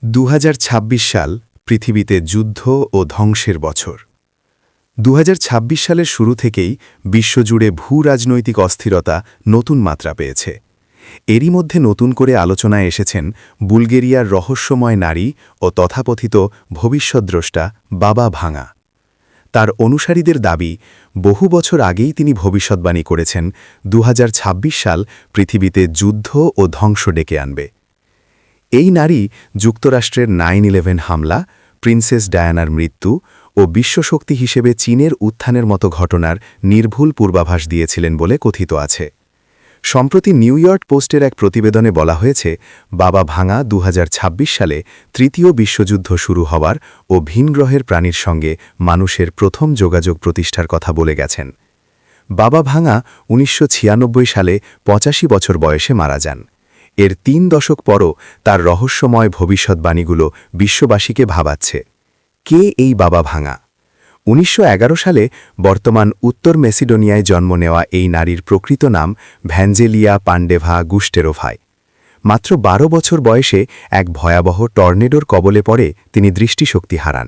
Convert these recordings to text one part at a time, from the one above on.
২০২৬ সাল পৃথিবীতে যুদ্ধ ও ধ্বংসের বছর। ২০২৬ সালের শুরু থেকেই বিশ্বজুড়ে ভূ-রাজনৈতিক অস্থিরতা নতুন মাত্রা পেয়েছে। এরই মধ্যে নতুন করে আলোচনায় এসেছেন বুলগেরিয়ার রহস্যময় নারী ও তথাকথিত ভবিষ্যদ্দ্রষ্টা বাবা ভাঙা। তার অনুসারীদের দাবি, বহু বছর আগেই তিনি ভবিষ্যদ্বাণী করেছেন ২০২৬ সাল পৃথিবীতে যুদ্ধ ও ধ্বংস ডেকে আনবে। এই নারী যুক্তরাষ্ট্রের 9/11 হামলা, প্রিন্সেস ডায়ানার মৃত্যু ও বিশ্বশক্তি হিসেবে চীনের উত্থানের মতো ঘটনার নির্ভুল পূর্বাভাস দিয়েছিলেন বলে কথিত আছে। সম্প্রতি নিউ ইয়র্ক পোস্টের এক প্রতিবেদনে বলা হয়েছে, বাবা ভাঙা ২০২৬ সালে তৃতীয় বিশ্বযুদ্ধ শুরু হওয়ার ও ভিনগ্রহের প্রাণীর সঙ্গে মানুষের প্রথম যোগাযোগ প্রতিষ্ঠার কথা বলে গেছেন। বাবা ভাঙা ১৯৯৬ সালে ৮৫ বছর বয়সে মারা যান। এর ৩ দশক পরও তার রহস্যময় ভবিষ্যদ্বাণীগুলো বিশ্ববাসীকে ভাবাচ্ছে। কে এই বাবা ভাঙা? ১৯১১ সালে বর্তমান উত্তর মেসিডোনিয়ায় জন্ম নেওয়া এই নারীর প্রকৃত নাম ভ্যাঞ্জেলিয়া পান্ডেভা গুস্টেরোভাই। মাত্র ১২ বছর বয়সে এক ভয়াবহ টর্নেডোর কবলে পড়ে তিনি দৃষ্টিশক্তি হারান।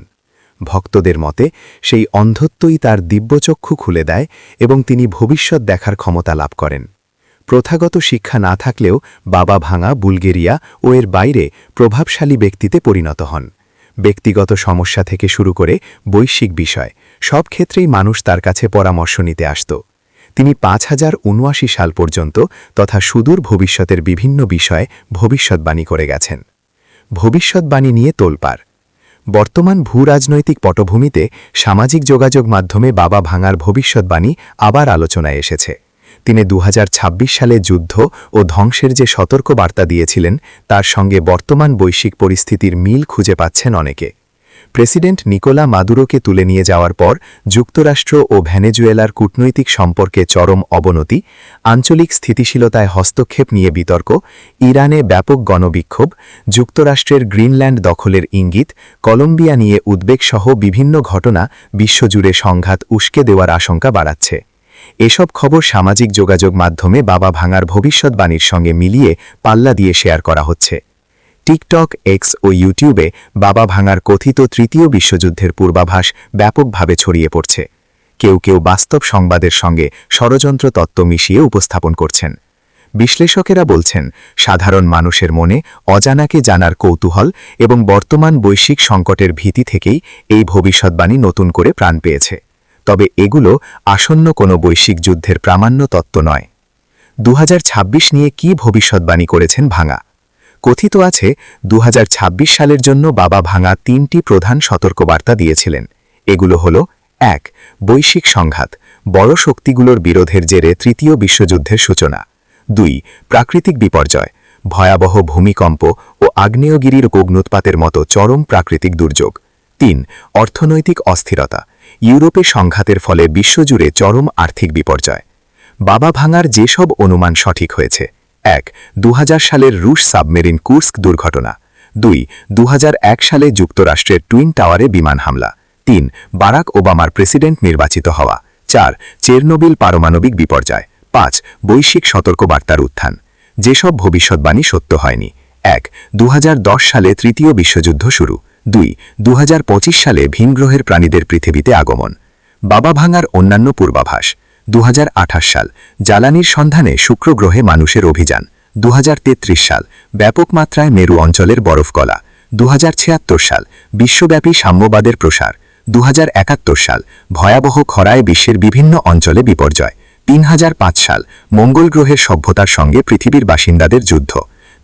ভক্তদের মতে সেই অন্ধত্বই তার দিব্যচক্ষু খুলে দেয় এবং তিনি ভবিষ্যৎ দেখার ক্ষমতা লাভ করেন। প্রথাগত শিক্ষা না থাকলেও বাবা ভাঙা বুলগেরিয়া ও এর বাইরে প্রভাবশালী ব্যক্তিতে পরিণত হন। ব্যক্তিগত সমস্যা থেকে শুরু করে বৈশ্বিক বিষয় সব ক্ষেত্রেই মানুষ তার কাছে পরামর্শ নিতে আসত। তিনি ৫০৭৯ সাল পর্যন্ত তথা সুদূর ভবিষ্যতের বিভিন্ন বিষয়ে ভবিষ্যদ্বাণী করে গেছেন। ভবিষ্যদ্বাণী নিয়ে তোলপাড়। বর্তমান ভূ-রাজনৈতিক পটভূমিতে সামাজিক যোগাযোগ মাধ্যমে বাবা ভাঙার ভবিষ্যদ্বাণী আবার আলোচনায় এসেছে। তিনি ২০২৬ সালে যুদ্ধ ও ধ্বংসের যে সতর্ক বার্তা দিয়েছিলেন, তার সঙ্গে বর্তমান বৈশ্বিক পরিস্থিতির মিল খুঁজে পাচ্ছেন অনেকে। প্রেসিডেন্ট নিকোলা মাদুরোকে তুলে নিয়ে যাওয়ার পর যুক্তরাষ্ট্র ও ভেনেজুয়েলার কূটনৈতিক সম্পর্কে চরম অবনতি, আঞ্চলিক স্থিতিশীলতায় হস্তক্ষেপ নিয়ে বিতর্ক, ইরানে ব্যাপক গণবিক্ষোভ, যুক্তরাষ্ট্রের গ্রিনল্যান্ড দখলের ইঙ্গিত, কলম্বিয়া নিয়ে উদ্বেগসহ বিভিন্ন ঘটনা বিশ্বজুড়ে সংঘাত উস্কে দেওয়ার আশঙ্কা বাড়াচ্ছে। এসব খবর সামাজিক যোগাযোগ মাধ্যমে বাবা ভাঙার ভবিষ্যদ্বাণীর সঙ্গে মিলিয়ে পাল্লা দিয়ে শেয়ার করা হচ্ছে। টিকটক, এক্স ও ইউটিউবে বাবা ভাঙার কথিত তৃতীয় বিশ্বযুদ্ধের পূর্বাভাস ব্যাপকভাবে ছড়িয়ে পড়ছে। কেউ কেউ বাস্তব সংবাদের সঙ্গে ষড়যন্ত্র তত্ত্ব মিশিয়ে উপস্থাপন করছেন। বিশ্লেষকেরা বলছেন, সাধারণ মানুষের মনে অজানাকে জানার কৌতূহল এবং বর্তমান বৈশ্বিক সংকটের ভীতি থেকেই এই ভবিষ্যদ্বাণী নতুন করে প্রাণ পেয়েছে। তবে এগুলো আসন্ন কোনো বৈশ্বিক যুদ্ধের প্রামাণ্য তত্ত্ব নয়। ২০২৬ নিয়ে কি ভবিষ্যদ্বাণী করেছেন ভাঙা? কথিত আছে, ২০২৬ সালের জন্য বাবা ভাঙা ৩টি প্রধান সতর্কবার্তা দিয়েছিলেন। এগুলো হল: ১. বৈশ্বিক সংঘাত, বড় শক্তিগুলোর বিরোধের জেরে তৃতীয় বিশ্বযুদ্ধের সূচনা। ২. প্রাকৃতিক বিপর্যয়, ভয়াবহ ভূমিকম্প ও আগ্নেয়গিরির অগ্ন্যুৎপাতের মতো চরম প্রাকৃতিক দুর্যোগ। ৩. অর্থনৈতিক অস্থিরতা, ইউরোপে সংঘাতের ফলে বিশ্বজুড়ে চরম আর্থিক বিপর্যয়। বাবা ভাঙার যেসব অনুমান সঠিক হয়েছে: ১. ২০০০ সালের রুশ সাবমেরিন কুর্স্ক দুর্ঘটনা। ২. ২০০১ সালে যুক্তরাষ্ট্রের টুইন টাওয়ারে বিমান হামলা। ৩. বারাক ওবামার প্রেসিডেন্ট নির্বাচিত হওয়া। ৪. চেরনোবিল পারমাণবিক বিপর্যয়। ৫. বৈশ্বিক সতর্কবার্তার উত্থান। যেসব ভবিষ্যদ্বাণী সত্য হয়নি: ১. ২০১০ সালে তৃতীয় বিশ্বযুদ্ধ শুরু। ২. ২০২৫ সালে ভিনগ্রহের প্রাণীদের পৃথিবীতে আগমন। বাবা ভাঙার অন্যান্য পূর্বাভাস: ২০২৮ সাল জ্বালানির সন্ধানে শুক্র গ্রহে মানুষের অভিযান। ২০৩৩ সাল ব্যাপক মাত্রায় মেরু অঞ্চলের বরফ গলা। ২০৭৬ সাল বিশ্বব্যাপী সাম্যবাদের প্রসার। ২০৭১ সাল ভয়াবহ খরায় বিশ্বের বিভিন্ন অঞ্চলে বিপর্যয়। ৩০০৫ সাল মঙ্গল গ্রহের সভ্যতার সঙ্গে পৃথিবীর বাসিন্দাদের যুদ্ধ।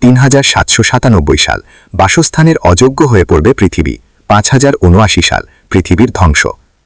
৩৭৯৭ সাল বাসস্থানের অযোগ্য হয়ে পড়বে পৃথিবী। ৫০৭৯ সাল পৃথিবীর ধ্বংস।